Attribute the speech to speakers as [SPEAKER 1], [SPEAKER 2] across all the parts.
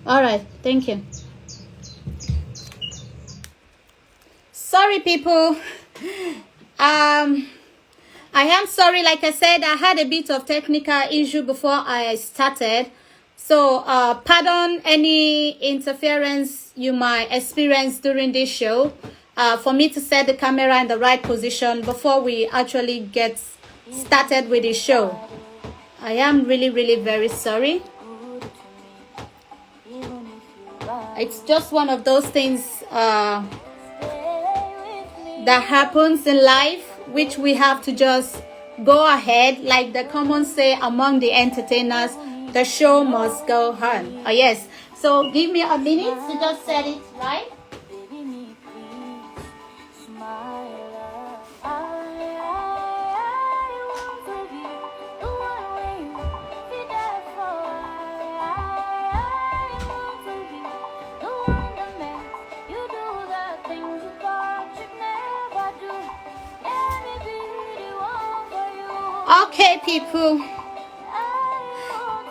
[SPEAKER 1] All right, thank you. Sorry, people. I am sorry. Like I said, I had a bit of technical issue before I started. So, pardon any interference you might experience during this show. For me to set the camera in the right position before we actually get started with the show. I am really, really very sorry. It's just one of those things that happens in life, which we have to just go ahead. Like the common say among the entertainers, the show must go on. Oh, yes. So give me a minute to just set it right. Okay, people.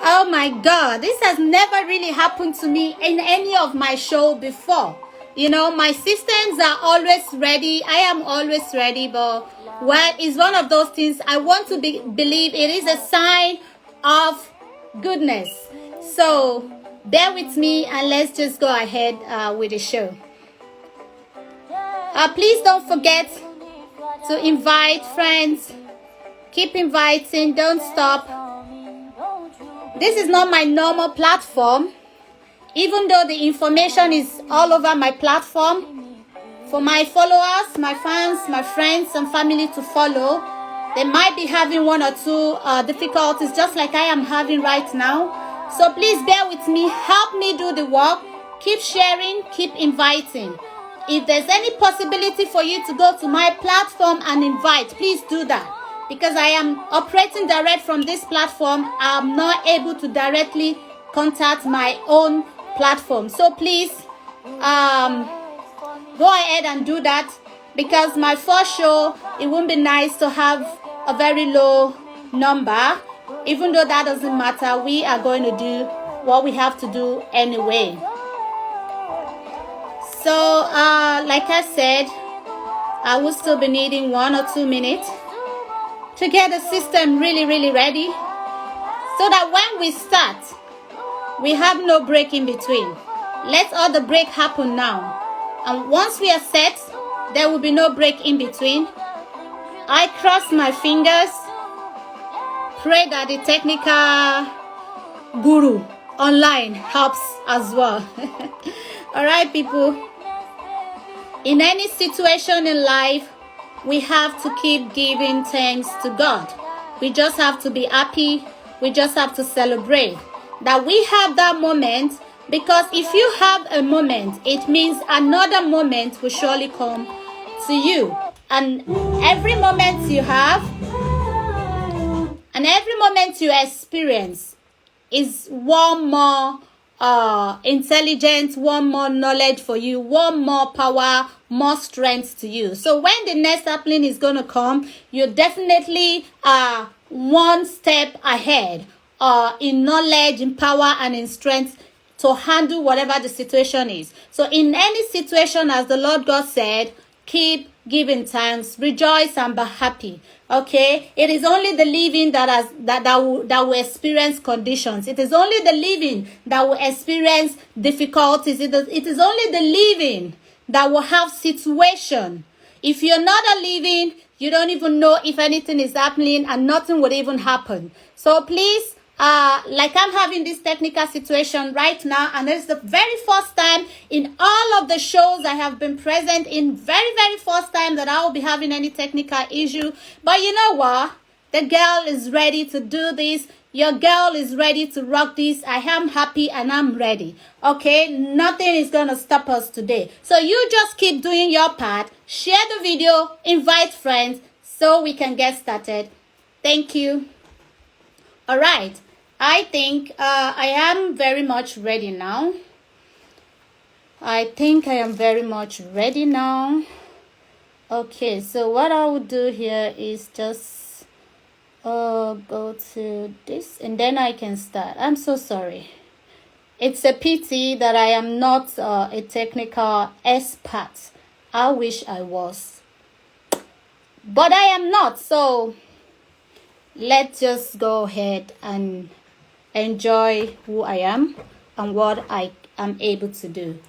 [SPEAKER 1] Oh my God, this has never really happened to me in any of my show before. You know, my systems are always ready. I am always ready, but well, it's one of those things. I want to believe it is a sign of goodness. So bear with me and let's just go ahead with the show. Please don't forget to invite friends. Keep inviting, don't stop. This is not my normal platform, even though the information is all over my platform. For my followers, my fans, my friends and family to follow, they might be having one or two difficulties just like I am having right now. So please bear with me, help me do the work, keep sharing, keep inviting. If there's any possibility for you to go to my platform and invite, please do that. Because I am operating direct from this platform, I'm not able to directly contact my own platform. So please go ahead and do that, because my first show, it won't be nice to have a very low number. Even though that doesn't matter, we are going to do what we have to do anyway. So like I said, I will still be needing 1 or 2 minutes to get the system really, really ready, so that when we start, we have no break in between. Let all the break happen now. And once we are set, there will be no break in between. I cross my fingers, pray that the technical guru online helps as well. All right, people. In any situation in life, we have to keep giving thanks to God. We just have to be happy. We just have to celebrate that we have that moment, because if you have a moment, it means another moment will surely come to you. And every moment you have and every moment you experience is one more intelligence, one more knowledge for you, one more power, more strength to you. So when the next happening is going to come, you're definitely one step ahead in knowledge, in power, and in strength to handle whatever the situation is. So in any situation, as the Lord God said, keep giving thanks, rejoice and be happy. Okay, it is only the living that will experience conditions. It is only the living that will experience difficulties. It is only the living that will have situation. If you're not a living, you don't even know if anything is happening, and nothing would even happen. So please, like I'm having this technical situation right now, and it's the very first time in all of the shows I have been present in, very, very first time that I will be having any technical issue. But you know what? The girl is ready to do this. Your girl is ready to rock this. I am happy and I'm ready. Okay? Nothing is going to stop us today. So you just keep doing your part. Share the video. Invite friends so we can get started. Thank you. All right. I think I am very much ready now. Okay, so what I will do here is just go to this and then I can start. I'm so sorry. It's a pity that I am not a technical expert. I wish I was, but I am not. So let's just go ahead and enjoy who I am and what I am able to do.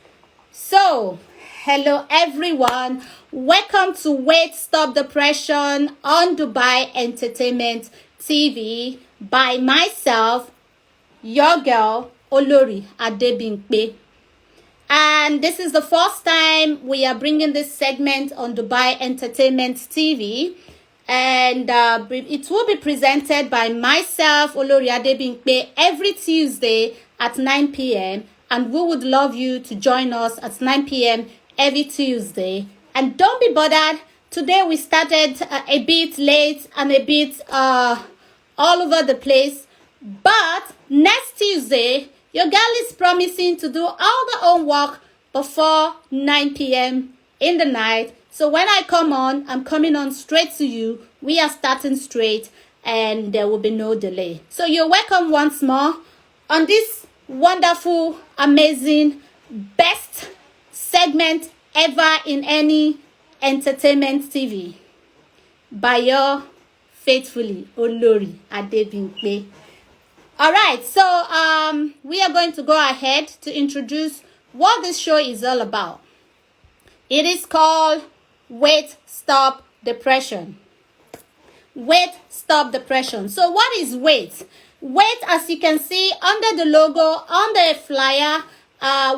[SPEAKER 1] So, hello everyone. Welcome to Wait Stop Depression on Dubai Entertainment TV by myself, your girl, Olori Adebimpe. And this is the first time we are bringing this segment on Dubai Entertainment TV. And it will be presented by myself, Olori Adebimpe, every Tuesday at 9 p.m. And we would love you to join us at 9 p.m. every Tuesday. And don't be bothered. Today we started a bit late and a bit all over the place. But next Tuesday, your girl is promising to do all the homework before 9 p.m. in the night. So when I come on, I'm coming on straight to you. We are starting straight and there will be no delay. So you're welcome once more on this wonderful, amazing, best segment ever in any entertainment TV by your faithfully, Olori Adebimpe. All right, so we are going to go ahead to introduce what this show is all about. It is called Wait, Stop, Depression. Wait, Stop, Depression. So what is wait? Wait, as you can see under the logo, on the flyer,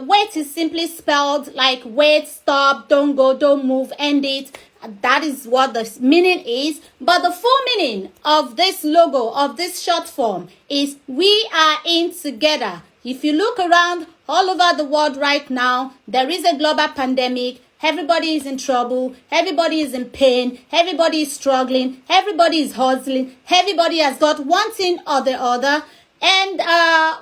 [SPEAKER 1] wait is simply spelled like wait, stop, don't go, don't move, end it. That is what the meaning is. But the full meaning of this logo, of this short form, is we are in together. If you look around all over the world right now, there is a global pandemic. Everybody is in trouble. Everybody is in pain. Everybody is struggling. Everybody is hustling. Everybody has got one thing or the other. And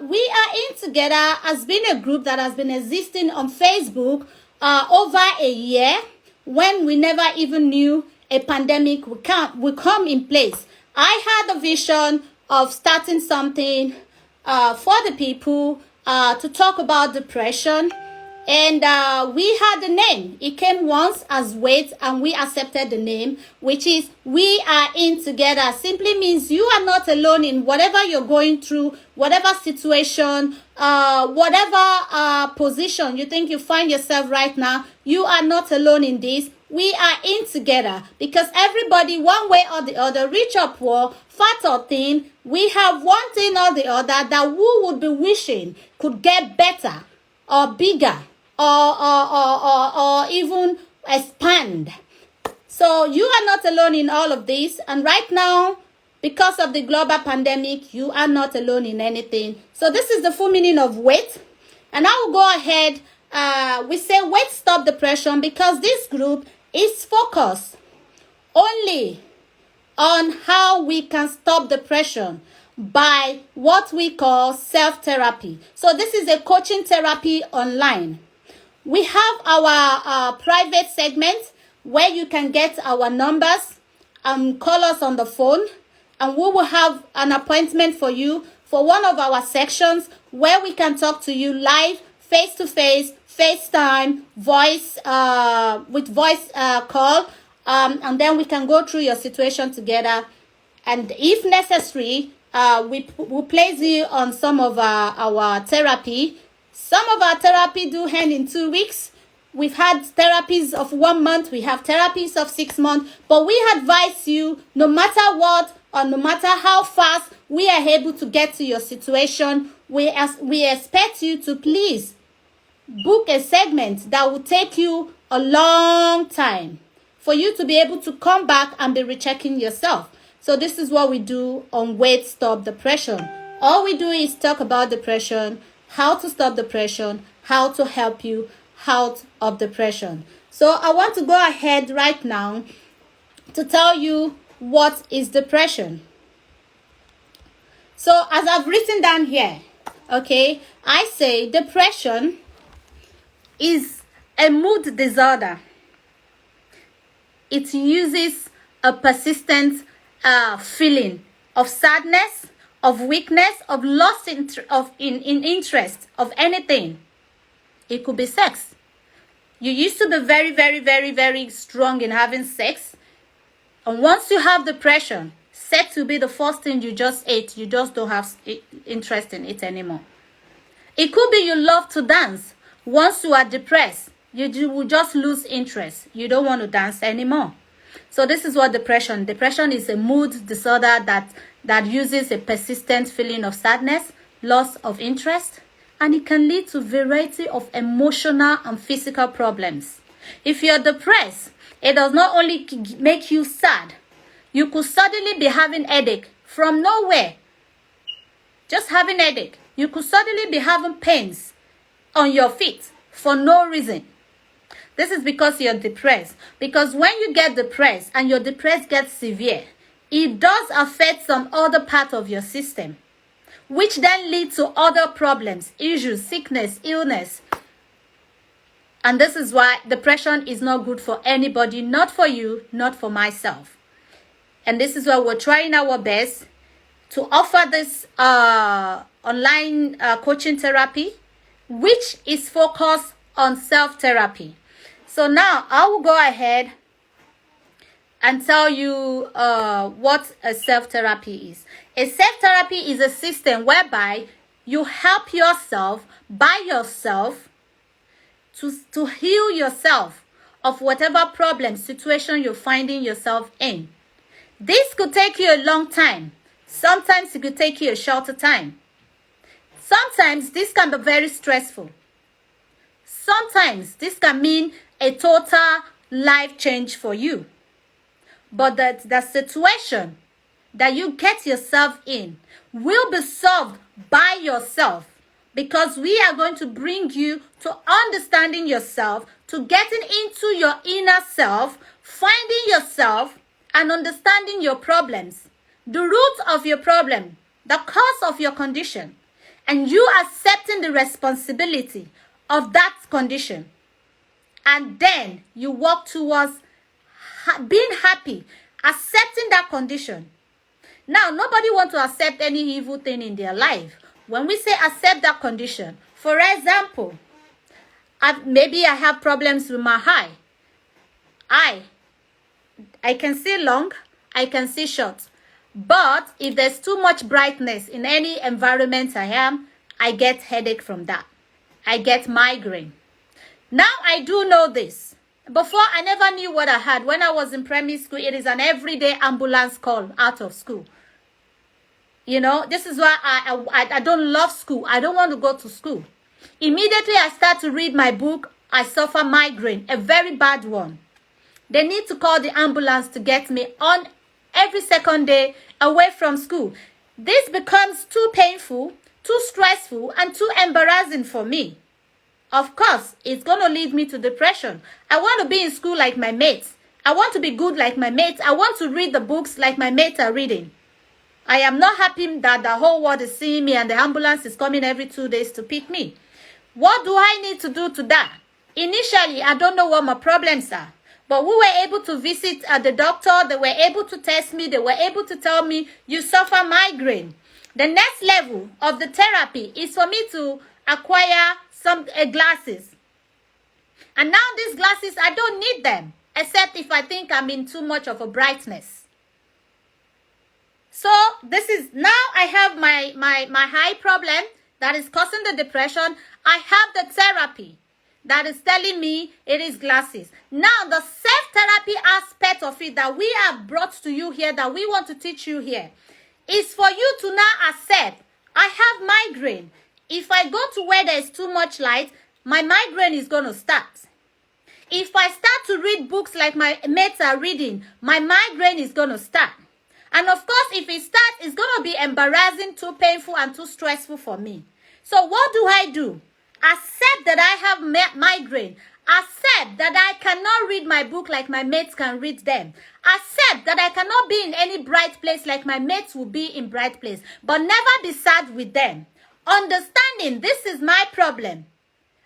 [SPEAKER 1] we are in together has been a group that has been existing on Facebook over a year, when we never even knew a pandemic would come in place. I had a vision of starting something for the people to talk about depression. And we had the name. It came once as Wait, and we accepted the name, which is We Are In Together. Simply means you are not alone in whatever you're going through, whatever situation, whatever position you think you find yourself right now. You are not alone in this. We are in together, because everybody, one way or the other, rich or poor, fat or thin, we have one thing or the other that we would be wishing could get better or bigger, or even expand. So you are not alone in all of this. And right now, because of the global pandemic, you are not alone in anything. So this is the full meaning of wait. And I will go ahead. We say wait, stop depression, because this group is focused only on how we can stop depression by what we call self-therapy. So this is a coaching therapy online. We have our private segment where you can get our numbers and call us on the phone, and we will have an appointment for you for one of our sections where we can talk to you live, face-to-face, FaceTime, voice, with voice call, and then we can go through your situation together. And if necessary, we'll place you on some of our therapy. Some of our therapy do end in 2 weeks. We've had therapies of 1 month. We have therapies of 6 months. But we advise you, no matter what or no matter how fast we are able to get to your situation, we expect you to please book a segment that will take you a long time for you to be able to come back and be rechecking yourself. So this is what we do on Wait, Stop Depression. All we do is talk about depression, how to stop depression, how to help you out of depression. So I want to go ahead right now to tell you what is depression. So as I've written down here, okay, I say depression is a mood disorder. It uses a persistent feeling of sadness of weakness, of loss in interest, of anything. It could be sex. You used to be very, very, very, very strong in having sex. And once you have depression, sex will be the first thing you just ate. You just don't have interest in it anymore. It could be you love to dance. Once you are depressed, you will just lose interest. You don't want to dance anymore. So this is what depression. Depression is a mood disorder that uses a persistent feeling of sadness, loss of interest, and it can lead to a variety of emotional and physical problems. If you're depressed, it does not only make you sad, you could suddenly be having headache from nowhere. Just having headache. You could suddenly be having pains on your feet for no reason. This is because you're depressed. Because when you get depressed and your depression gets severe, it does affect some other part of your system, which then leads to other problems, issues, sickness, illness. And this is why depression is not good for anybody, not for you, not for myself. And this is why we're trying our best to offer this online coaching therapy, which is focused on self-therapy. So now I will go ahead and tell you what a self-therapy is. A self-therapy is a system whereby you help yourself by yourself to heal yourself of whatever problem, situation you're finding yourself in. This could take you a long time. Sometimes it could take you a shorter time. Sometimes this can be very stressful. Sometimes this can mean a total life change for you. But the situation that you get yourself in will be solved by yourself, because we are going to bring you to understanding yourself, to getting into your inner self, finding yourself and understanding your problems, the root of your problem, the cause of your condition, and you accepting the responsibility of that condition. And then you walk towards being happy, accepting that condition. Now, nobody wants to accept any evil thing in their life. When we say accept that condition, for example, maybe I have problems with my eye. I can see long, I can see short. But if there's too much brightness in any environment I get headache from that. I get migraine. Now I do know this. Before, I never knew what I had. When I was in primary school, it is an everyday ambulance call out of school. You know, this is why I don't love school. I don't want to go to school. Immediately I start to read my book, I suffer migraine, a very bad one. They need to call the ambulance to get me on every second day away from school. This becomes too painful, too stressful, and too embarrassing for me. Of course, it's going to lead me to depression. I want to be in school like my mates. I want to be good like my mates. I want to read the books like my mates are reading. I am not happy that the whole world is seeing me and the ambulance is coming every 2 days to pick me. What do I need to do to that? Initially, I don't know what my problems are. But we were able to visit the doctor. They were able to test me. They were able to tell me, you suffer migraine. The next level of the therapy is for me to acquire some glasses. And now these glasses, I don't need them, except if I think I'm in too much of a brightness. So this is, now I have my eye problem that is causing the depression. I have the therapy that is telling me it is glasses. Now the self-therapy aspect of it that we have brought to you here, that we want to teach you here, is for you to now accept, I have migraine. If I go to where there is too much light, my migraine is going to start. If I start to read books like my mates are reading, my migraine is going to start. And of course, if it starts, it's going to be embarrassing, too painful, and too stressful for me. So what do? Accept that I have migraine. Accept that I cannot read my book like my mates can read them. Accept that I cannot be in any bright place like my mates will be in bright place. But never be sad with them. Understanding this is my problem.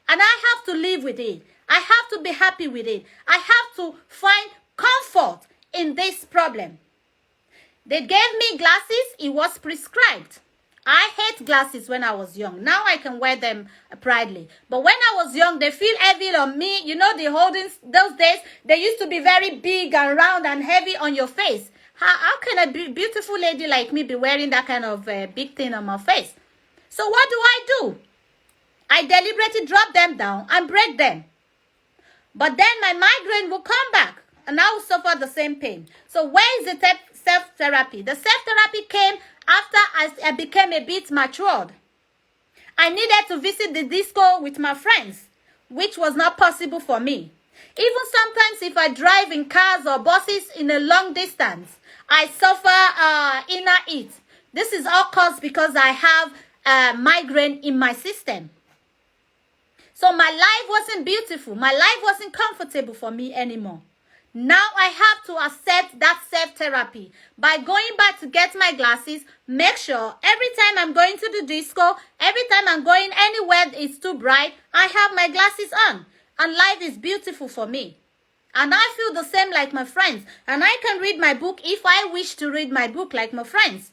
[SPEAKER 1] And I have to live with it. I have to be happy with it. I have to find comfort in this problem. They gave me glasses. It was prescribed. I hate glasses when I was young. Now I can wear them proudly. But when I was young, they feel heavy on me. You know, the holdings, those days, they used to be very big and round and heavy on your face. How can a beautiful lady like me be wearing that kind of big thing on my face? So what do? I deliberately drop them down and break them. But then my migraine will come back and I will suffer the same pain. So where is the self-therapy? The self-therapy came after I became a bit matured. I needed to visit the disco with my friends, which was not possible for me. Even sometimes if I drive in cars or buses in a long distance, I suffer inner heat. This is all caused because I have migraine in my system. So my life wasn't beautiful. My life wasn't comfortable for me anymore. Now I have to accept that self-therapy by going back to get my glasses. Make sure every time I'm going to the disco, every time I'm going anywhere it's too bright, I have my glasses on. And life is beautiful for me. And I feel the same like my friends. And I can read my book if I wish to read my book like my friends.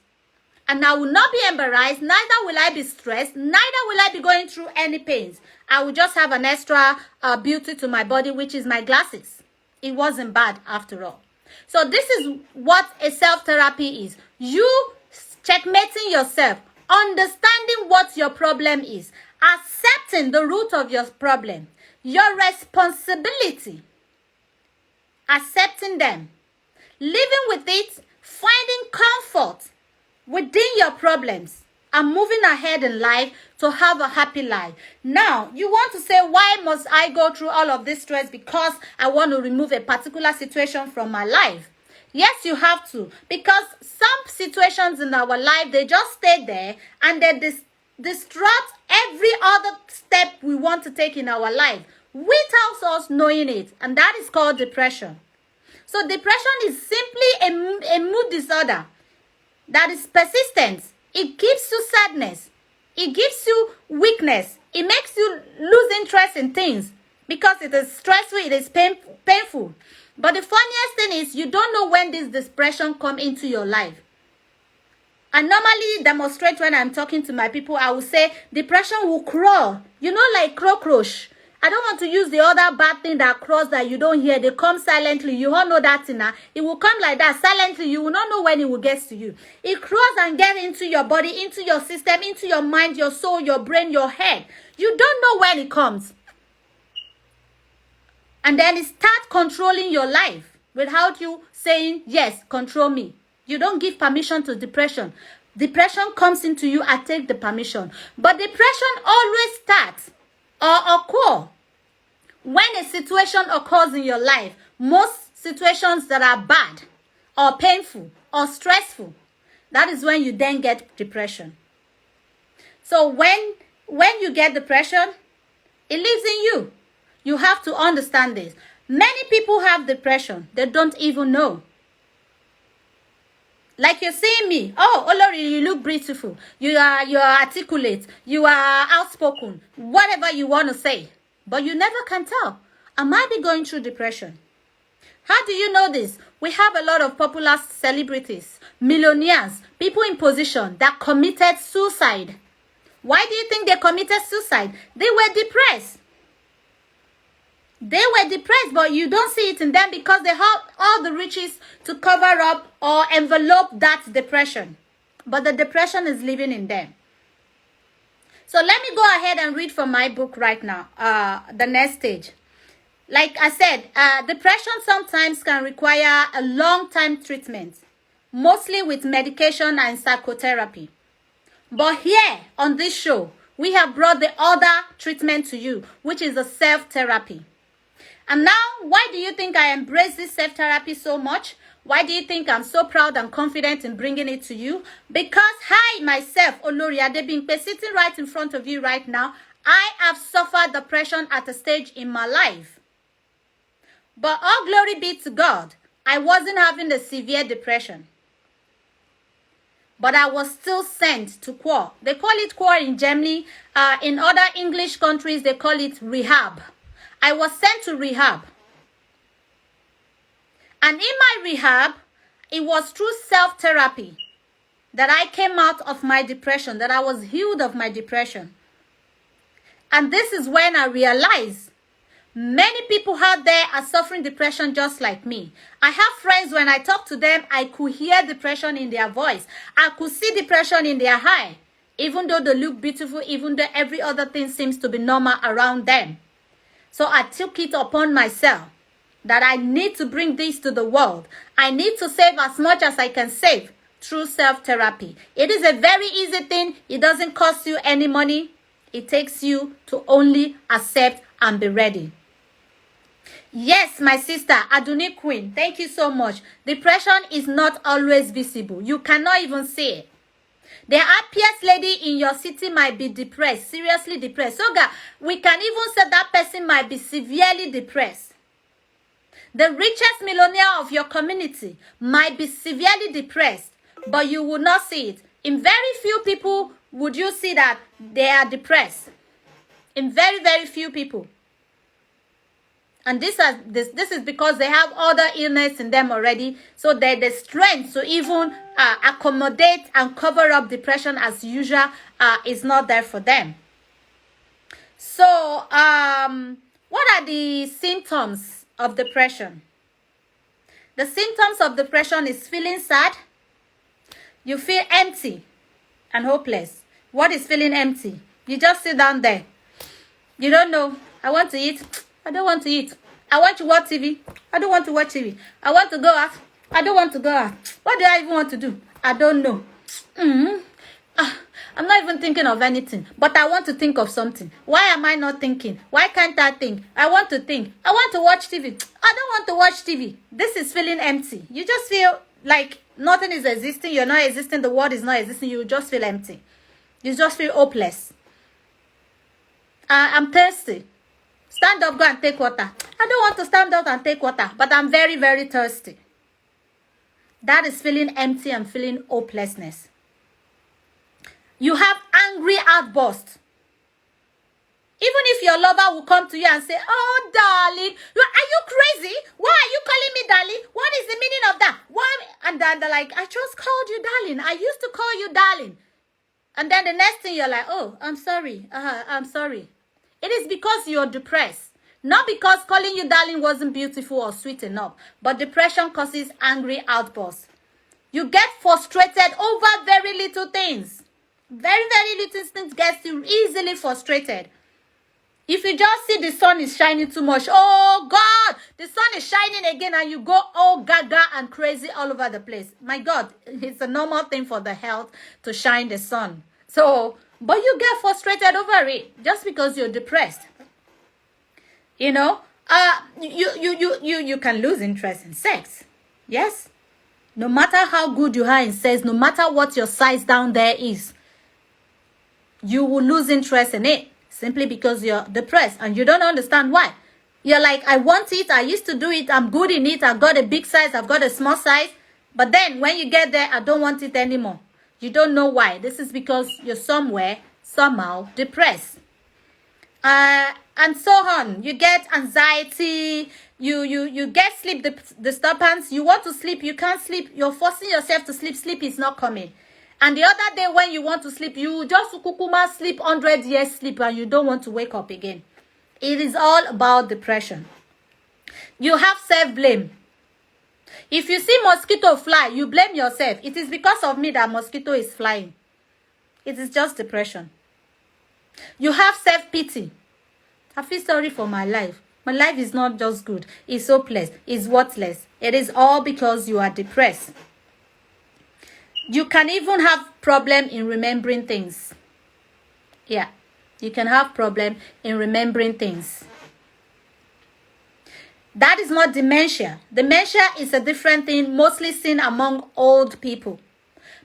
[SPEAKER 1] And I will not be embarrassed, neither will I be stressed, neither will I be going through any pains. I will just have an extra beauty to my body, which is my glasses. It wasn't bad after all. So this is what a self-therapy is. You checkmating yourself, understanding what your problem is, accepting the root of your problem, your responsibility, accepting them, living with it, finding comfort within your problems and moving ahead in life to have a happy life. Now, you want to say, why must I go through all of this stress because I want to remove a particular situation from my life? Yes, you have to. Because some situations in our life, they just stay there and they disrupt every other step we want to take in our life without us knowing it. And that is called depression. So depression is simply a mood disorder that is persistent. It gives you sadness. It gives you weakness. It makes you lose interest in things because it is stressful, it is painful. But the funniest thing is you don't know when this depression comes into your life. I normally demonstrate when I'm talking to my people. I will say depression will crawl. You know, like cockroach. I don't want to use the other bad thing that crawls that you don't hear. They come silently. You all know that thing now. It will come like that silently. You will not know when it will get to you. It crawls and gets into your body, into your system, into your mind, your soul, your brain, your head. You don't know when it comes. And then it starts controlling your life without you saying, yes, control me. You don't give permission to depression. Depression comes into you and take the permission. But depression always starts or occur when a situation occurs in your life. Most situations that are bad or painful or stressful, that is when you then get depression. So when you get depression, it lives in you. You have to understand this. Many people have depression. They don't even know. Like you're seeing me. Oh, Olori, you look beautiful. You are articulate. You are outspoken. Whatever you want to say. But you never can tell. I might be going through depression. How do you know this? We have a lot of popular celebrities, millionaires, people in position that committed suicide. Why do you think they committed suicide? They were depressed. They were depressed, but you don't see it in them because they have all the riches to cover up or envelope that depression. But the depression is living in them. So let me go ahead and read from my book right now, the next stage. Like I said, depression sometimes can require a long-time treatment, mostly with medication and psychotherapy. But here on this show, we have brought the other treatment to you, which is the self-therapy. And now, why do you think I embrace this self-therapy so much? Why do you think I'm so proud and confident in bringing it to you? Because I, myself, Olori Adebimpe, sitting right in front of you right now, I have suffered depression at a stage in my life. But all glory be to God, I wasn't having a severe depression. But I was still sent to CORE. They call it CORE in Germany. In other English countries, they call it rehab. I was sent to rehab. And in my rehab, it was through self-therapy that I came out of my depression, that I was healed of my depression. And this is when I realized many people out there are suffering depression just like me. I have friends, when I talk to them, I could hear depression in their voice. I could see depression in their eye. Even though they look beautiful, even though every other thing seems to be normal around them. So I took it upon myself that I need to bring this to the world. I need to save as much as I can save through self-therapy. It is a very easy thing. It doesn't cost you any money. It takes you to only accept and be ready. Yes, my sister, Aduni Queen, thank you so much. Depression is not always visible. You cannot even see it. The happiest lady in your city might be depressed, seriously depressed. So, God, we can even say that person might be severely depressed. The richest millionaire of your community might be severely depressed, but you will not see it. In very few people would you see that they are depressed. In very, very few people. And this is because they have other illness in them already. So the strength to even accommodate and cover up depression as usual is not there for them. So what are the symptoms of depression? The symptoms of depression is feeling sad. You feel empty and hopeless. What is feeling empty? You just sit down there. You don't know. I want to eat. I don't want to eat. I want to watch TV. I don't want to watch TV. I want to go out. I don't want to go out. What do I even want to do? I don't know. I'm not even thinking of anything. But I want to think of something. Why am I not thinking? Why can't I think? I want to think. I want to watch TV. I don't want to watch TV. This is feeling empty. You just feel like nothing is existing. You're not existing. The world is not existing. You just feel empty. You just feel hopeless. I'm thirsty. Stand up, go and take water. I don't want to stand up and take water, but I'm very, very thirsty. That is feeling empty and feeling hopelessness. You have angry outbursts. Even if your lover will come to you and say, oh, darling, are you crazy? Why are you calling me darling? What is the meaning of that? Why? And then they're like, I just called you darling. I used to call you darling. And then the next thing you're like, oh, I'm sorry. I'm sorry. It is because you're depressed. Not because calling you darling wasn't beautiful or sweet enough. But depression causes angry outbursts. You get frustrated over very little things. Very, very little things gets you easily frustrated. If you just see the sun is shining too much, oh God, the sun is shining again and you go all gaga and crazy all over the place. My God, it's a normal thing for the health to shine the sun. So, but you get frustrated over it just because you're depressed. You know, you can lose interest in sex. Yes. No matter how good you are in sex, no matter what your size down there is, you will lose interest in it simply because you're depressed and you don't understand why. You're like, I want it. I used to do it. I'm good in it. I've got a big size. I've got a small size. But then when you get there, I don't want it anymore. You don't know why. This is because you're somewhere, somehow depressed. And so on. You get anxiety. You get sleep disturbance. You want to sleep. You can't sleep. You're forcing yourself to sleep. Sleep is not coming. And the other day when you want to sleep, you just kukuma sleep 100 years sleep and you don't want to wake up again. It is all about depression. You have self-blame. If you see mosquito fly, you blame yourself. It is because of me that mosquito is flying. It is just depression. You have self-pity. I feel sorry for my life. My life is not just good. It's hopeless. It's worthless. It is all because you are depressed. You can even have problem in remembering things. Yeah, you can have problem in remembering things. That is not dementia. Dementia is a different thing, mostly seen among old people.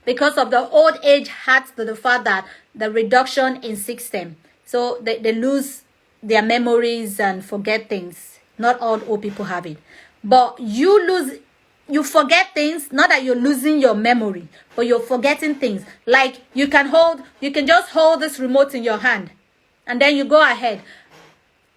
[SPEAKER 1] Because of the old age had to the fact that the reduction in system. So they lose their memories and forget things. Not all old people have it. But you forget things, not that you're losing your memory, but you're forgetting things. Like you can just hold this remote in your hand and then you go ahead.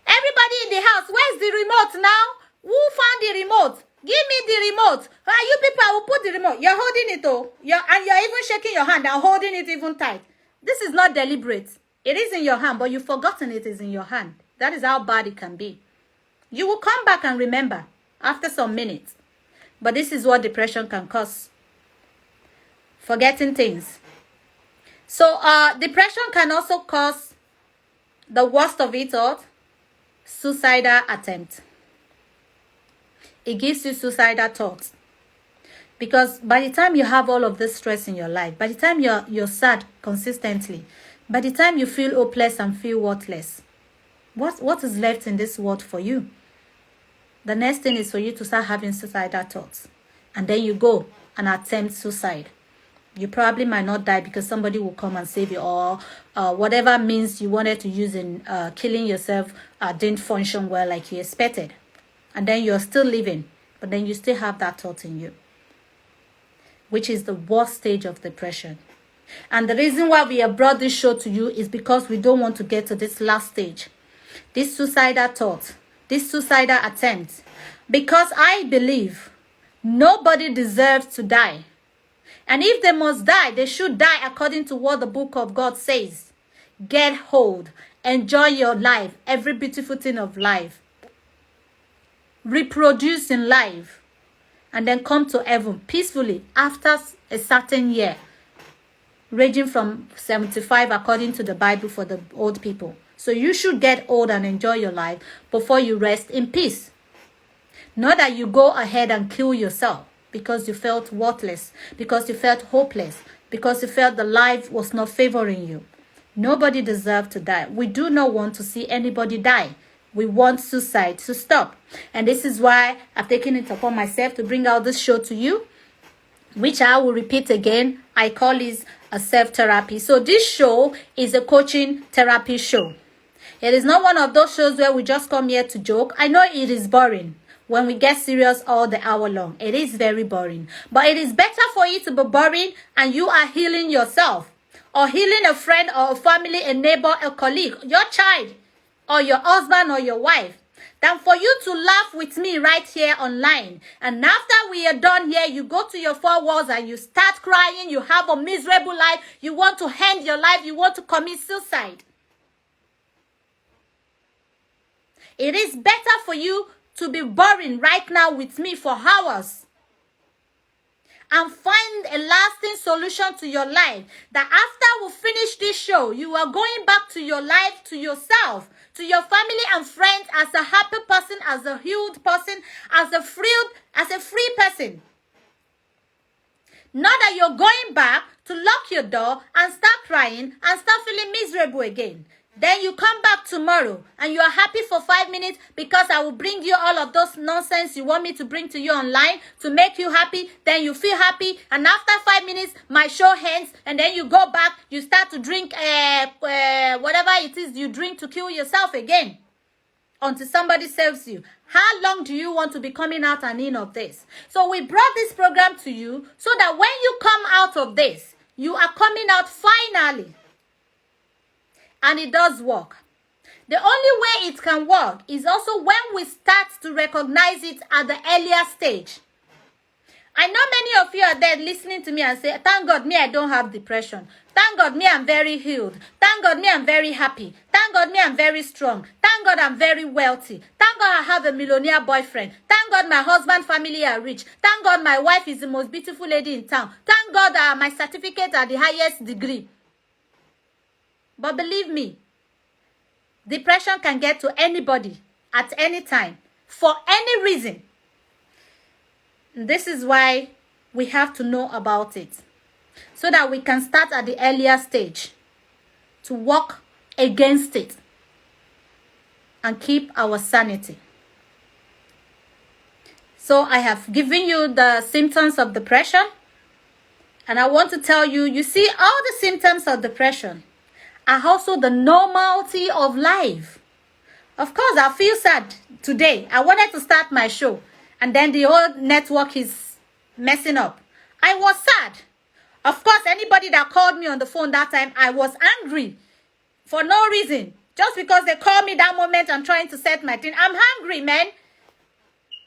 [SPEAKER 1] Everybody in the house, where's the remote now? Who found the remote? Give me the remote. You people, I will put the remote. You're holding it, oh. And you're even shaking your hand and holding it even tight. This is not deliberate. It is in your hand, but you've forgotten it is in your hand. That is how bad it can be. You will come back and remember after some minutes. But this is what depression can cause. Forgetting things. So depression can also cause the worst of it all, suicidal attempt. It gives you suicidal thoughts. Because by the time you have all of this stress in your life, by the time you're sad consistently, by the time you feel hopeless and feel worthless, what is left in this world for you? The next thing is for you to start having suicidal thoughts. And then you go and attempt suicide. You probably might not die because somebody will come and save you, or whatever means you wanted to use in killing yourself didn't function well like you expected. And then you're still living, but then you still have that thought in you, which is the worst stage of depression. And the reason why we have brought this show to you is because we don't want to get to this last stage, this suicidal thought, this suicidal attempt. Because I believe nobody deserves to die. And if they must die, they should die according to what the book of God says. Get hold. Enjoy your life. Every beautiful thing of life. Reproduce in life. And then come to heaven peacefully after a certain year. Ranging from 75 according to the Bible for the old people. So you should get old and enjoy your life before you rest in peace. Not that you go ahead and kill yourself because you felt worthless, because you felt hopeless, because you felt the life was not favoring you. Nobody deserves to die. We do not want to see anybody die. We want suicide to stop. And this is why I've taken it upon myself to bring out this show to you, which I will repeat again. I call this a self-therapy. So this show is a coaching therapy show. It is not one of those shows where we just come here to joke. I know it is boring when we get serious all the hour long. It is very boring. But it is better for you to be boring and you are healing yourself, or healing a friend or a family, a neighbor, a colleague, your child, or your husband or your wife, than for you to laugh with me right here online. And after we are done here, you go to your four walls and you start crying. You have a miserable life. You want to end your life. You want to commit suicide. It is better for you to be boring right now with me for hours and find a lasting solution to your life. That after we finish this show, you are going back to your life, to yourself, to your family and friends as a happy person, as a healed person, as a free person. Not that you're going back to lock your door and start crying and start feeling miserable again. Then you come back tomorrow and you are happy for 5 minutes because I will bring you all of those nonsense you want me to bring to you online to make you happy. Then you feel happy, and after 5 minutes, my show ends, and then you go back, you start to drink whatever it is you drink to kill yourself again until somebody saves you. How long do you want to be coming out and in of this? So we brought this program to you so that when you come out of this, you are coming out finally. And it does work. The only way it can work is also when we start to recognize it at the earlier stage. I know many of you are there listening to me and say, thank God me, I don't have depression. Thank God me, I'm very healed. Thank God me, I'm very happy. Thank God me, I'm very strong. Thank God I'm very wealthy. Thank God I have a millionaire boyfriend. Thank God my husband family are rich. Thank God my wife is the most beautiful lady in town. Thank God my certificate are the highest degree. But believe me, depression can get to anybody at any time for any reason. This is why we have to know about it so that we can start at the earlier stage to work against it and keep our sanity. So I have given you the symptoms of depression, and I want to tell you, you see, all the symptoms of depression are also the normality of life. Of course, I feel sad today. I wanted to start my show, and then the whole network is messing up. I was sad. Of course, anybody that called me on the phone that time, I was angry for no reason. Just because they called me that moment and trying to set my thing. I'm hungry, man.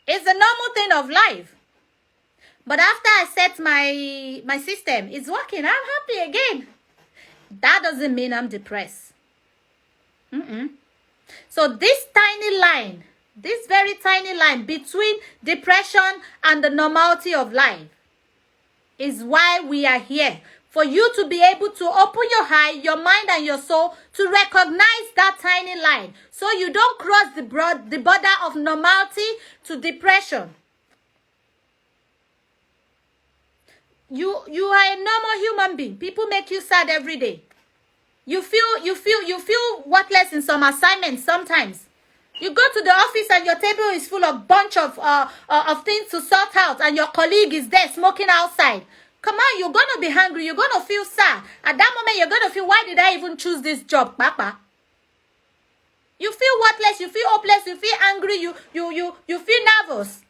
[SPEAKER 1] It's a normal thing of life. But after I set my system, it's working. I'm happy again. That doesn't mean I'm depressed. So this tiny line, this very tiny line between depression and the normality of life is why we are here. For you to be able to open your eye, your mind and your soul to recognize that tiny line. So you don't cross the border of normality to depression. You are a normal human being. People make you sad every day. You feel worthless in some assignments sometimes. You go to the office and your table is full of bunch of things to sort out, and your colleague is there smoking outside. Come on, you're gonna be hungry. You're gonna feel sad. At that moment, you're gonna feel, why did I even choose this job, Papa? You feel worthless. You feel hopeless. You feel angry. You feel nervous.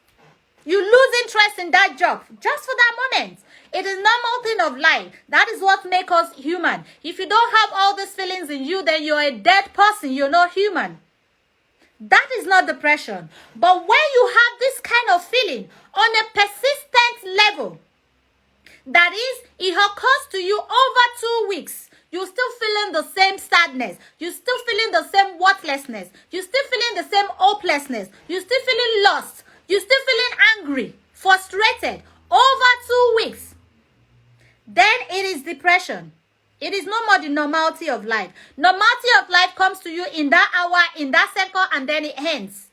[SPEAKER 1] You lose interest in that job just for that moment. It is normal thing of life. That is what makes us human. If you don't have all these feelings in you, then you're a dead person. You're not human. That is not depression. But when you have this kind of feeling on a persistent level, that is, it occurs to you over 2 weeks, you're still feeling the same sadness. You're still feeling the same worthlessness. You're still feeling the same hopelessness. You're still feeling lost. You're still feeling angry, frustrated over 2 weeks. Then it is depression. It is no more the normality of life. Normality of life comes to you in that hour, in that second, and then it ends.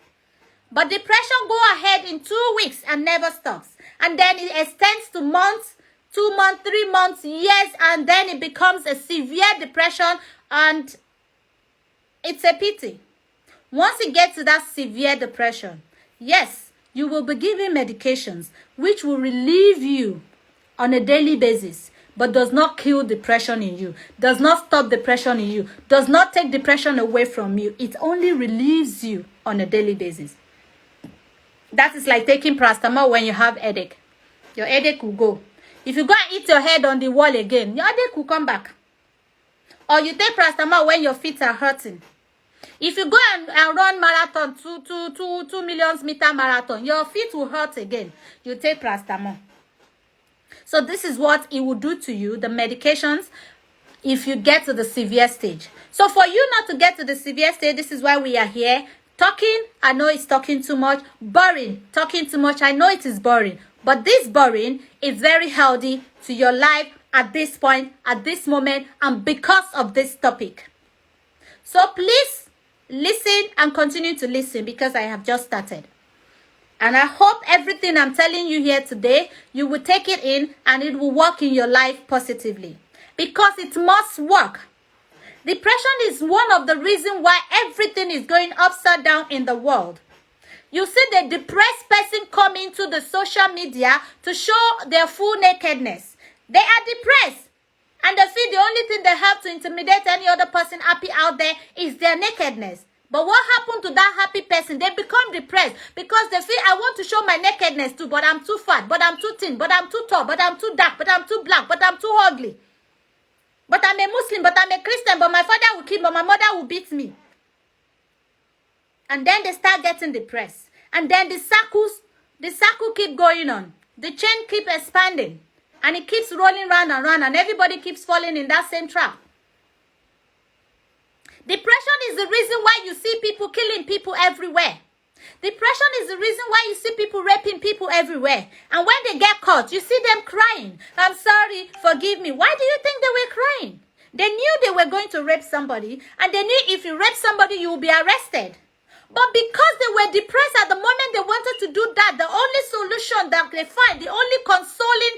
[SPEAKER 1] But depression go ahead in 2 weeks and never stops. And then it extends to months, 2 months, 3 months, years, and then it becomes a severe depression, and it's a pity. Once you get to that severe depression, yes, you will be given medications which will relieve you on a daily basis, but does not kill depression in you, does not stop depression in you, does not take depression away from you. It only relieves you on a daily basis. That is like taking paracetamol when you have headache. Your headache will go. If you go and hit your head on the wall again, your headache will come back. Or you take paracetamol when your feet are hurting. If you go and run marathon, 2 million meter marathon, your feet will hurt again. You take paracetamol. So this is what it will do to you, the medications, if you get to the severe stage. So for you not to get to the severe stage, this is why we are here. Talking, I know it's talking too much. Boring, talking too much, I know it is boring. But this boring is very healthy to your life at this point, at this moment, and because of this topic. So please listen and continue to listen, because I have just started. And I hope everything I'm telling you here today, you will take it in and it will work in your life positively. Because it must work. Depression is one of the reasons why everything is going upside down in the world. You see the depressed person come into the social media to show their full nakedness. They are depressed. And they feel the only thing they have to intimidate any other person happy out there is their nakedness. But what happened to that happy person? They become depressed because they feel, I want to show my nakedness too, but I'm too fat, but I'm too thin, but I'm too tall, but I'm too dark, but I'm too black, but I'm too ugly. But I'm a Muslim, but I'm a Christian, but my father will kill me, but my mother will beat me. And then they start getting depressed. And then the circle keep going on. The chain keep expanding. And it keeps rolling round and round, and everybody keeps falling in that same trap. Depression is the reason why you see people killing people everywhere. Depression is the reason why you see people raping people everywhere. And when they get caught, you see them crying. I'm sorry, forgive me. Why do you think they were crying? They knew they were going to rape somebody, and they knew if you rape somebody, you will be arrested. But because they were depressed at the moment they wanted to do that, the only solution that they find, the only consoling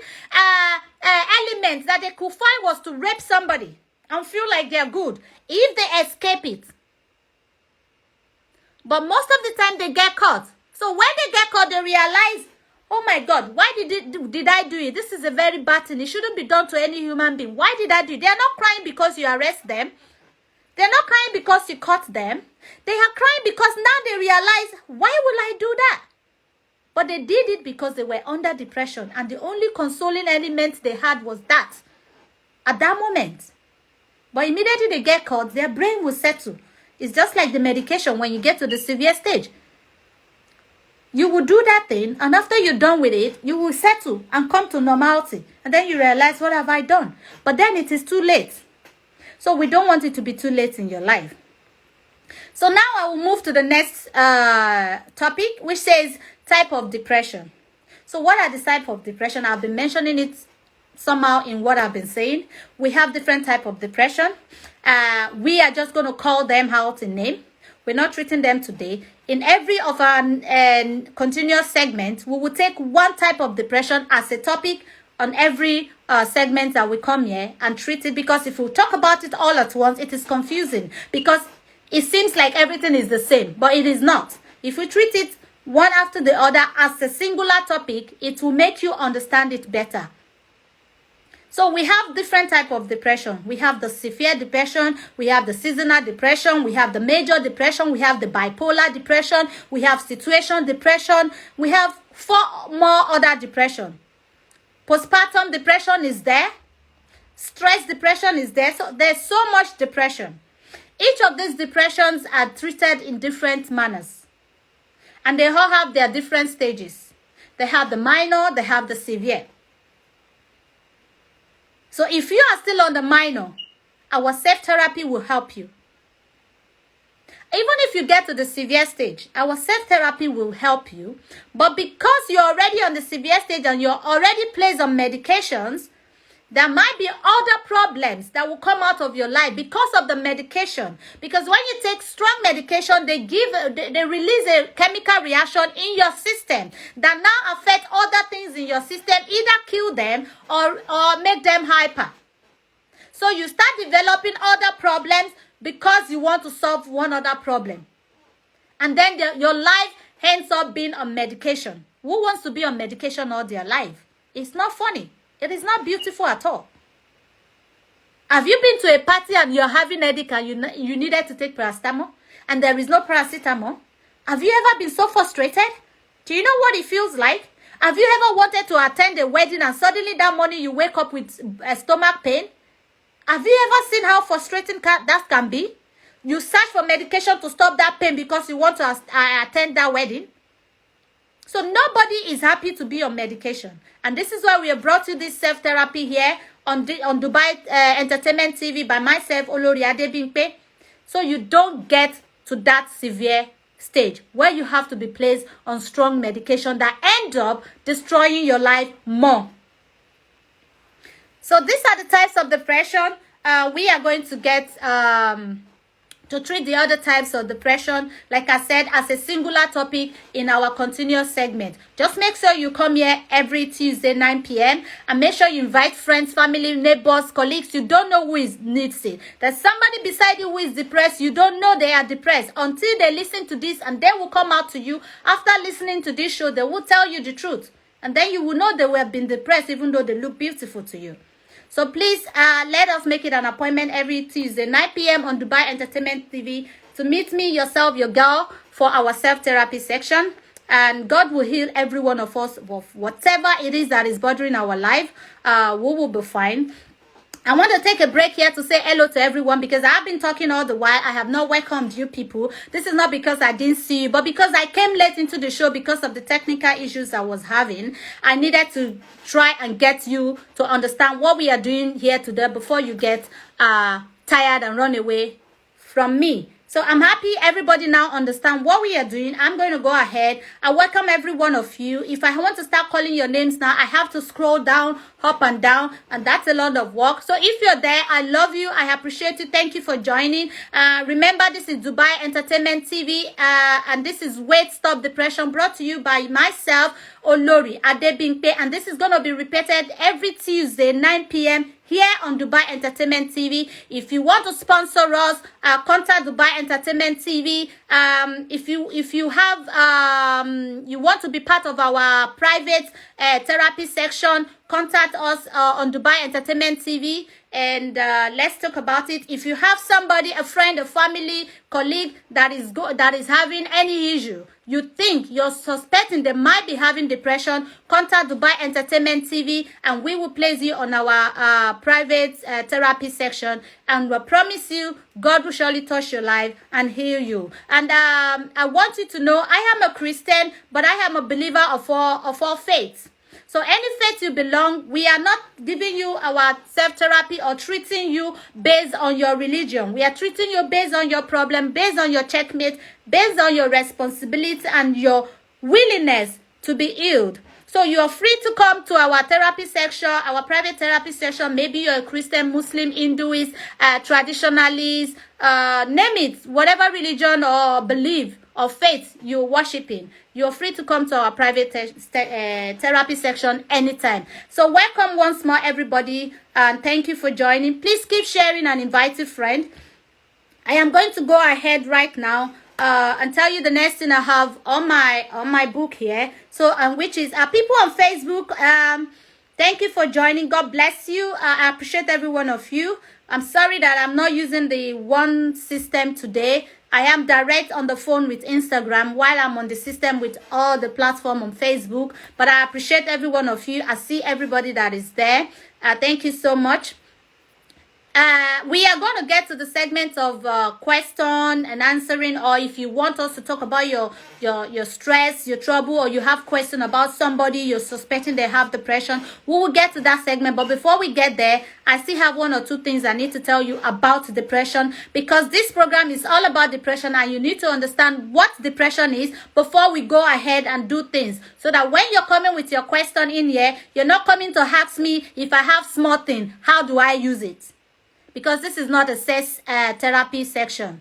[SPEAKER 1] element that they could find was to rape somebody and feel like they're good if they escape it. But most of the time they get caught. So when they get caught, they realize, oh my God, why did I do it? This is a very bad thing. It shouldn't be done to any human being. Why did I do it? They are not crying because you arrest them. They're not crying because you caught them. They are crying because now they realize, why will I do that? But they did it because they were under depression. And the only consoling element they had was that at that moment. But immediately they get caught, their brain will settle. It's just like the medication when you get to the severe stage. You will do that thing, and after you're done with it, you will settle and come to normality. And then you realize, what have I done? But then it is too late. So we don't want it to be too late in your life. So now I will move to the next topic, which says type of depression. So what are the type of depression? I've been mentioning it somehow in what I've been saying. We have different type of depression. We are just going to call them out in name. We're not treating them today. In every of our continuous segment, we will take one type of depression as a topic on every segment that we come here and treat it, because if we talk about it all at once, it is confusing, because it seems like everything is the same, but it is not. If we treat it one after the other as a singular topic, it will make you understand it better. So we have different type of depression. We have the severe depression, we have the seasonal depression, we have the major depression, we have the bipolar depression, we have situation depression, we have 4 more other depression. Postpartum depression is there. Stress depression is there. So there's so much depression. Each of these depressions are treated in different manners. And they all have their different stages. They have the minor, they have the severe. So if you are still on the minor, our self-therapy will help you. Even if you get to the severe stage, our self-therapy will help you. But because you're already on the severe stage and you're already placed on medications, there might be other problems that will come out of your life because of the medication. Because when you take strong medication, they release a chemical reaction in your system that now affect other things in your system, either kill them or make them hyper. So you start developing other problems because you want to solve one other problem. And then your life ends up being on medication. Who wants to be on medication all their life? It's not funny. It is not beautiful at all. Have you been to a party and you're having a headache and you needed to take paracetamol and there is no paracetamol? Have you ever been so frustrated? Do you know what it feels like? Have you ever wanted to attend a wedding and suddenly that morning you wake up with stomach pain? Have you ever seen how frustrating that can be? You search for medication to stop that pain because you want to attend that wedding. So nobody is happy to be on medication. And this is why we have brought you this self-therapy here on Dubai Entertainment TV by myself, Olori Adebimpe. So you don't get to that severe stage where you have to be placed on strong medication that end up destroying your life more. So these are the types of depression. We are going to get to treat the other types of depression, like I said, as a singular topic in our continuous segment. Just make sure you come here every Tuesday, 9 p.m. and make sure you invite friends, family, neighbors, colleagues. You don't know who needs it. There's somebody beside you who is depressed. You don't know they are depressed until they listen to this, and they will come out to you. After listening to this show, they will tell you the truth. And then you will know they have been depressed even though they look beautiful to you. So please let us make it an appointment every Tuesday, 9 p.m. on Dubai Entertainment TV to meet me, yourself, your girl, for our self-therapy section. And God will heal every one of us of whatever it is that is bothering our life. We will be fine. I want to take a break here to say hello to everyone because I've been talking all the while. I have not welcomed you people. This is not because I didn't see you, but because I came late into the show because of the technical issues I was having. I needed to try and get you to understand what we are doing here today before you get tired and run away from me. So I'm happy everybody now understand what we are doing. I'm going to go ahead. I welcome every one of you. If I want to start calling your names now, I have to scroll down, up and down, and that's a lot of work. So if you're there, I love you. I appreciate you. Thank you for joining. Remember, this is Dubai Entertainment TV, and this is Weight Stop Depression, brought to you by myself, Olori Adebimpe, and this is going to be repeated every Tuesday, 9 p.m. here on Dubai Entertainment TV. If you want to sponsor us, contact Dubai Entertainment TV. If you have you want to be part of our private therapy section, contact us on Dubai Entertainment TV, and let's talk about it. If you have somebody, a friend, a family, colleague that is having any issue, you think you're suspecting they might be having depression, contact Dubai Entertainment TV, and we will place you on our private therapy section, and we promise you God will surely touch your life and heal you. And I want you to know I am a Christian, but I am a believer of all faiths. So any faith you belong, we are not giving you our self-therapy or treating you based on your religion. We are treating you based on your problem, based on your checkmate, based on your responsibility and your willingness to be healed. So you are free to come to our therapy section, our private therapy section. Maybe you're a Christian, Muslim, Hinduist, traditionalist, name it, whatever religion or belief or faith you're worshiping. You're free to come to our private therapy section anytime. So welcome once more, everybody, and thank you for joining. Please keep sharing and invite a friend. I am going to go ahead right now and tell you the next thing I have on my book here. So which is people on Facebook. Thank you for joining. God bless you. I appreciate every one of you. I'm sorry that I'm not using the one system today. I am direct on the phone with Instagram while I'm on the system with all the platform on Facebook. But I appreciate every one of you. I see everybody that is there. Thank you so much. We are going to get to the segment of question and answering, or if you want us to talk about your stress, your trouble, or you have question about somebody you're suspecting they have depression, we will get to that segment. But before we get there, I still have one or two things I need to tell you about depression, because this program is all about depression, and you need to understand what depression is before we go ahead and do things, so that when you're coming with your question in here, you're not coming to ask me if I have small thing, how do I use it? Because this is not a sex therapy section.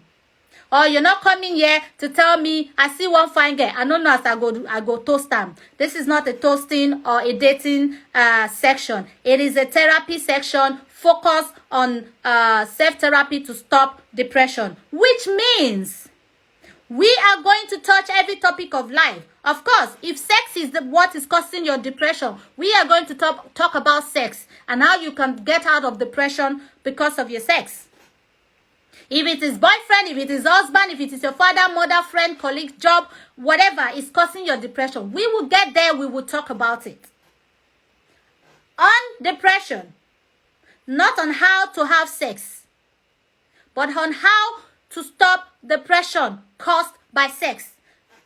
[SPEAKER 1] Or you're not coming here to tell me, I see one fine girl, I don't know as I go toast them. This is not a toasting or a dating section. It is a therapy section focused on self-therapy to stop depression. Which means we are going to touch every topic of life. Of course, if sex is what is causing your depression, we are going to talk about sex and how you can get out of depression because of your sex. If it is boyfriend, if it is husband, if it is your father, mother, friend, colleague, job, whatever is causing your depression, we will get there, we will talk about it. On depression, not on how to have sex, but on how to stop depression caused by sex.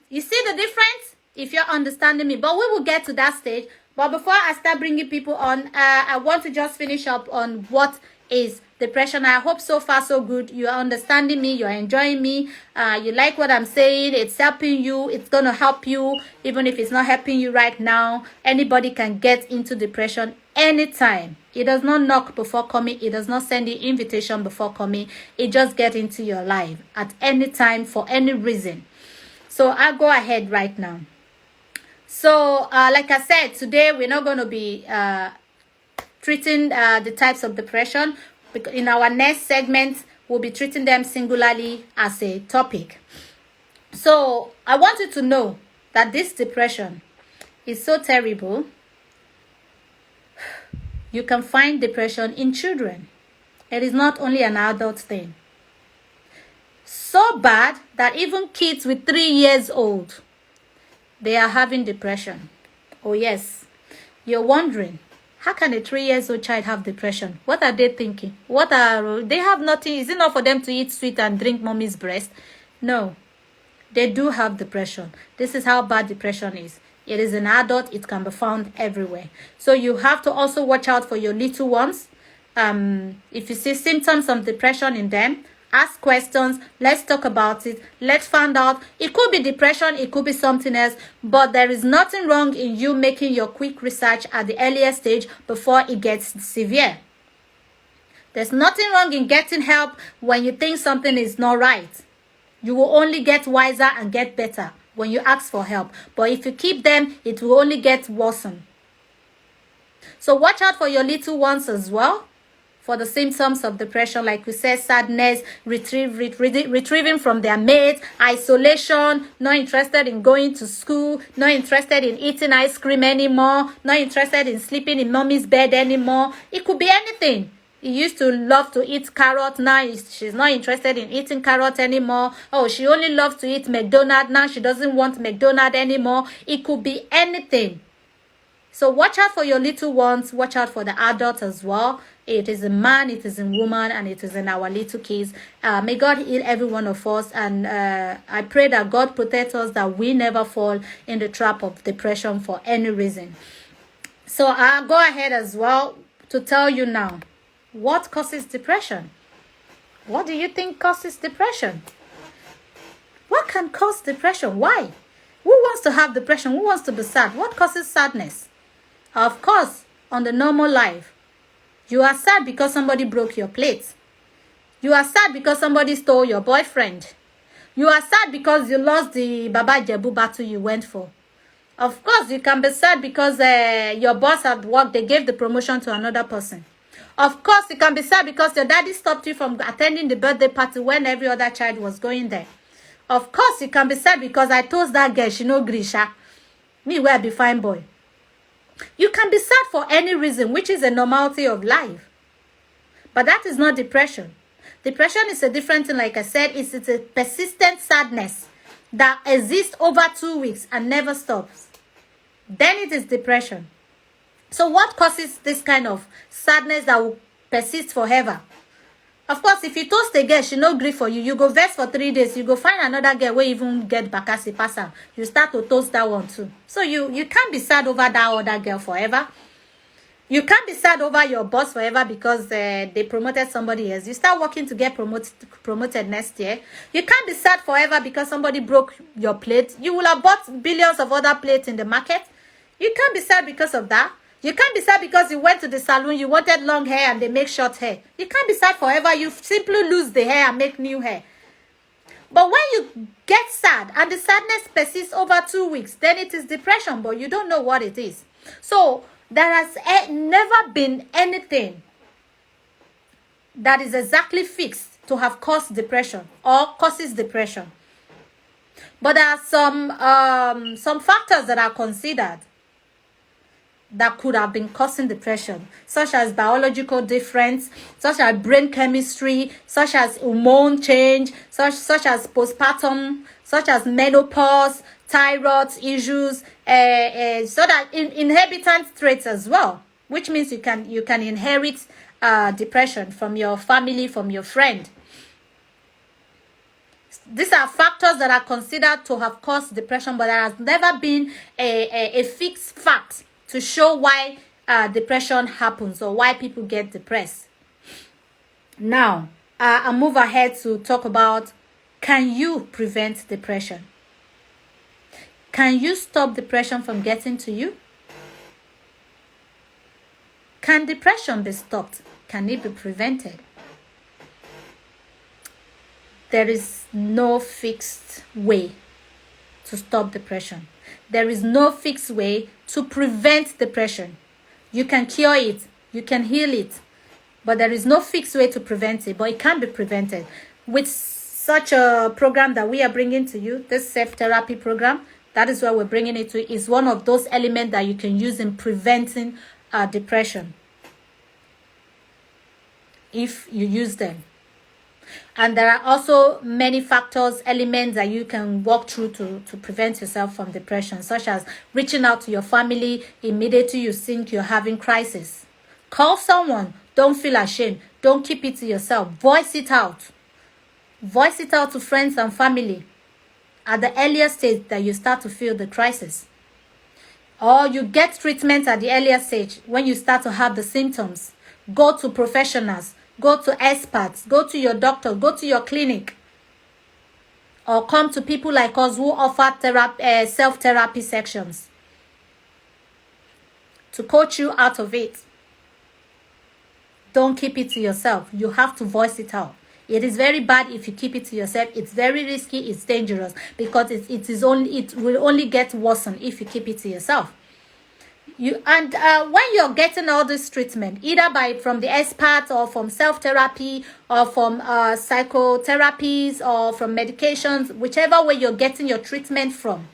[SPEAKER 1] You see the difference? If you're understanding me. But we will get to that stage. But before I start bringing people on, I want to just finish up on what is depression. I hope so far so good. You're understanding me. You're enjoying me. You like what I'm saying. It's helping you. It's going to help you. Even if it's not helping you right now. Anybody can get into depression anytime. It does not knock before coming. It does not send you invitation before coming. It just gets into your life at any time for any reason. So I'll go ahead right now. So like I said, today we're not going to be treating the types of depression. In our next segment, we'll be treating them singularly as a topic. So I want you to know that this depression is so terrible. You can find depression in children. It is not only an adult thing. So bad that even kids with 3 years old, they are having depression. Oh yes. You're wondering, how can a 3-year-old child have depression? What are they thinking? They have nothing. Is it not for them to eat sweet and drink mommy's breast? No. They do have depression. This is how bad depression is. It is an adult. It can be found everywhere. So you have to also watch out for your little ones. If you see symptoms of depression in them, ask questions. Let's talk about it. Let's find out. It could be depression. It could be something else. But there is nothing wrong in you making your quick research at the earlier stage before it gets severe. There's nothing wrong in getting help when you think something is not right. You will only get wiser and get better when you ask for help. But if you keep them, it will only get worse. So watch out for your little ones as well. for the symptoms of depression, like we said, sadness, retrieving from their mates, isolation, not interested in going to school, not interested in eating ice cream anymore, not interested in sleeping in mommy's bed anymore. It could be anything. He used to love to eat carrot. Now she's not interested in eating carrot anymore. Oh, she only loves to eat McDonald's. Now she doesn't want McDonald's anymore. It could be anything. So watch out for your little ones. Watch out for the adults as well. It is a man, it is a woman, and it is in our little kids. May God heal every one of us. And I pray that God protects us, that we never fall in the trap of depression for any reason. So I'll go ahead as well to tell you now. What causes depression? What do you think causes depression? What can cause depression? Why? Who wants to have depression? Who wants to be sad? What causes sadness? Of course, on the normal life, you are sad because somebody broke your plate. You are sad because somebody stole your boyfriend. You are sad because you lost the Baba Jebu battle you went for. Of course, you can be sad because your boss at work, they gave the promotion to another person. Of course, you can be sad because your daddy stopped you from attending the birthday party when every other child was going there. Of course, you can be sad because I told that girl, she know Grisha. Me, where be fine boy. You can be sad for any reason, which is a normality of life. But that is not depression. Depression is a different thing. Like I said, it's a persistent sadness that exists over 2 weeks and never stops. Then it is depression. So what causes this kind of sadness that will persist forever? Of course, if you toast a girl, she no grief for you. You go vex for 3 days. You go find another girl where even get bakasi pasa. You start to toast that one too. So you can't be sad over that other girl forever. You can't be sad over your boss forever because they promoted somebody else. You start working to get promoted next year. You can't be sad forever because somebody broke your plate. You will have bought billions of other plates in the market. You can't be sad because of that. You can't be sad because you went to the salon, you wanted long hair and they make short hair. You can't be sad forever. You simply lose the hair and make new hair. But when you get sad and the sadness persists over 2 weeks, then it is depression, but you don't know what it is. So there has never been anything that is exactly fixed to have caused depression or causes depression. But there are some factors that are considered that could have been causing depression, such as biological difference, such as brain chemistry, such as hormone change, such as postpartum, such as menopause, thyroid issues, so that inheritance traits as well, which means you can inherit depression from your family, from your friend. These are factors that are considered to have caused depression, but there has never been a fixed fact to show why depression happens or why people get depressed. Now, I'll move ahead to talk about, can you prevent depression? Can you stop depression from getting to you? Can depression be stopped? Can it be prevented? There is no fixed way to stop depression. There is no fixed way to prevent depression. You can cure it, you can heal it, but there is no fixed way to prevent it, but it can be prevented. With such a program that we are bringing to you, this self-therapy program, that is where we're bringing it to, is one of those elements that you can use in preventing depression, if you use them. And there are also many factors, elements that you can walk through to prevent yourself from depression, such as reaching out to your family immediately you think you're having crisis. Call someone. Don't feel ashamed. Don't keep it to yourself. Voice it out. Voice it out to friends and family at the earlier stage that you start to feel the crisis. Or you get treatment at the earlier stage when you start to have the symptoms. Go to professionals. Go to experts, go to your doctor, go to your clinic, or come to people like us who offer self-therapy sections to coach you out of it. Don't keep it to yourself. You have to voice it out. It is very bad if you keep it to yourself. It's very risky. It's dangerous because it will only get worsened if you keep it to yourself. When you're getting all this treatment, either from the expert or from self-therapy or from psychotherapies or from medications, whichever way you're getting your treatment from,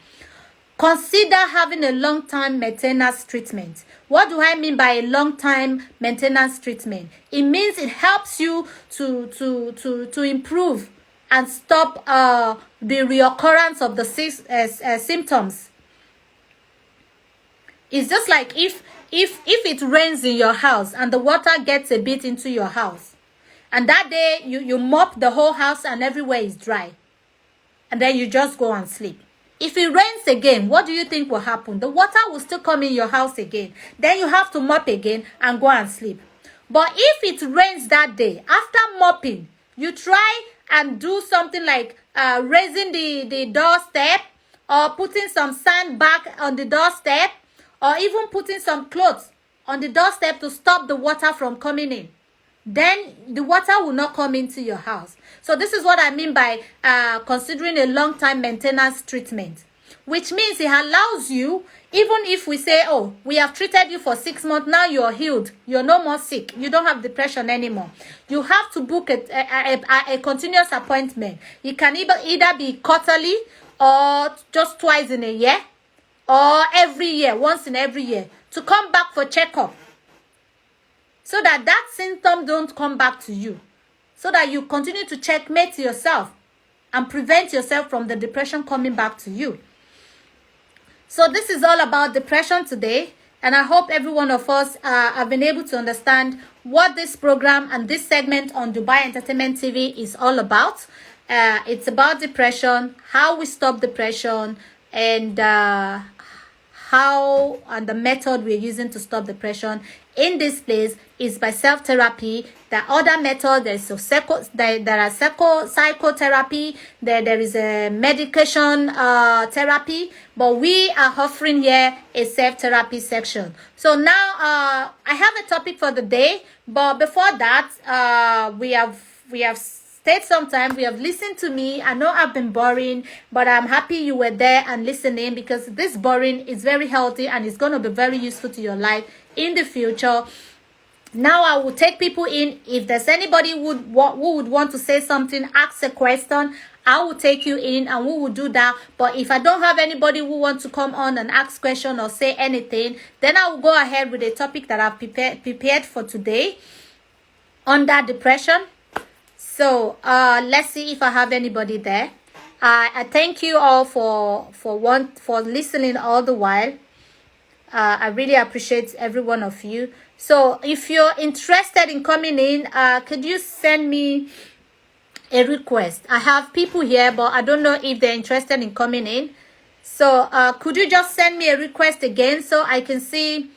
[SPEAKER 1] consider having a long-time maintenance treatment. What do I mean by a long-time maintenance treatment? It means it helps you to improve and stop the reoccurrence of the symptoms. It's just like if it rains in your house and the water gets a bit into your house, and that day you mop the whole house and everywhere is dry, and then you just go and sleep. If it rains again, what do you think will happen? The water will still come in your house again. Then you have to mop again and go and sleep. But if it rains that day, after mopping, you try and do something like raising the doorstep, or putting some sand back on the doorstep, or even putting some clothes on the doorstep to stop the water from coming in, then the water will not come into your house. So this is what I mean by considering a long-time maintenance treatment, which means it allows you, even if we say, oh, we have treated you for 6 months, now you're healed, you're no more sick, you don't have depression anymore. You have to book a continuous appointment. It can either be quarterly or just twice in a year, or every year, once in every year, to come back for checkup, so that symptom don't come back to you, so that you continue to checkmate yourself and prevent yourself from the depression coming back to you. So this is all about depression today, and I hope every one of us have been able to understand what this program and this segment on Dubai Entertainment TV is all about. It's about depression, how we stop depression, and how and the method we're using to stop depression in this place is by self-therapy. There are other methods. There are psychotherapy. There is a medication therapy, but we are offering here a self-therapy section. So now I have a topic for the day, but before that, we have stayed some time. We have listened to me. I know I've been boring, but I'm happy you were there and listening, because this boring is very healthy and it's going to be very useful to your life in the future. Now I will take people in. If there's anybody who would want to say something, ask a question, I will take you in and we will do that. But if I don't have anybody who wants to come on and ask question or say anything, then I will go ahead with the topic that I've prepared for today under depression. So let's see if I have anybody there. I thank you all for listening all the while. I really appreciate every one of you. So if you're interested in coming in, could you send me a request? I have people here, but I don't know if they're interested in coming in. So could you just send me a request again so I can see?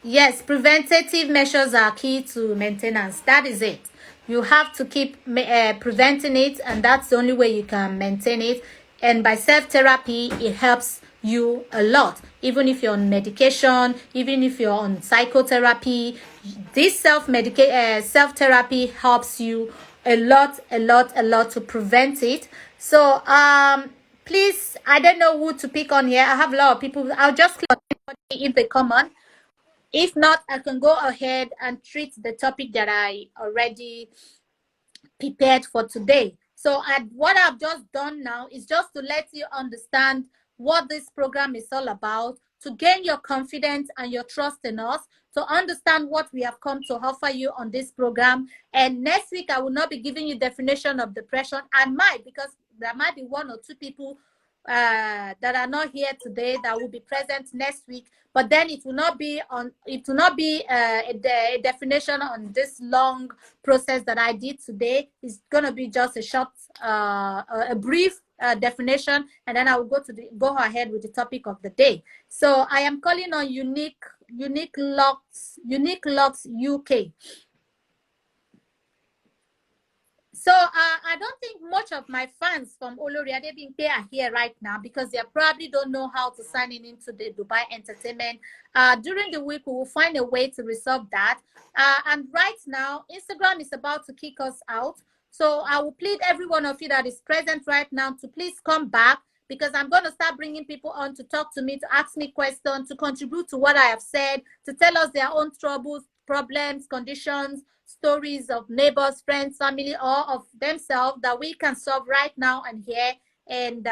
[SPEAKER 1] Yes, preventative measures are key to maintenance. That is it. You have to keep preventing it, and that's the only way you can maintain it. And by self-therapy, it helps you a lot. Even if you're on medication, even if you're on psychotherapy, this self-therapy helps you a lot to prevent it. So please, I don't know who to pick on here. I have a lot of people. I'll just click on anybody if they come on. If not, I can go ahead and treat the topic that I already prepared for today. So what I've just done now is just to let you understand what this program is all about, to gain your confidence and your trust in us, to understand what we have come to offer you on this program. And next week, I will not be giving you definition of depression. I might, because there might be 1 or 2 people that are not here today that will be present next week, but then it will not be a definition on this long process that I did today. It's gonna be just a short a brief definition, and then I will go ahead with the topic of the day. So I am calling on Unique Locks UK. So I don't think much of my fans from Olori Adebimpe are here right now, because they probably don't know how to sign in into the Dubai Entertainment. During the week, we will find a way to resolve that. And right now, Instagram is about to kick us out. So I will plead every one of you that is present right now to please come back, because I'm going to start bringing people on to talk to me, to ask me questions, to contribute to what I have said, to tell us their own troubles, problems, conditions, stories of neighbors, friends, family, or of themselves that we can solve right now and here. And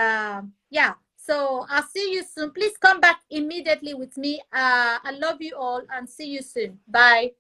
[SPEAKER 1] yeah, so I'll see you soon. Please come back immediately with me. I love you all and see you soon. Bye.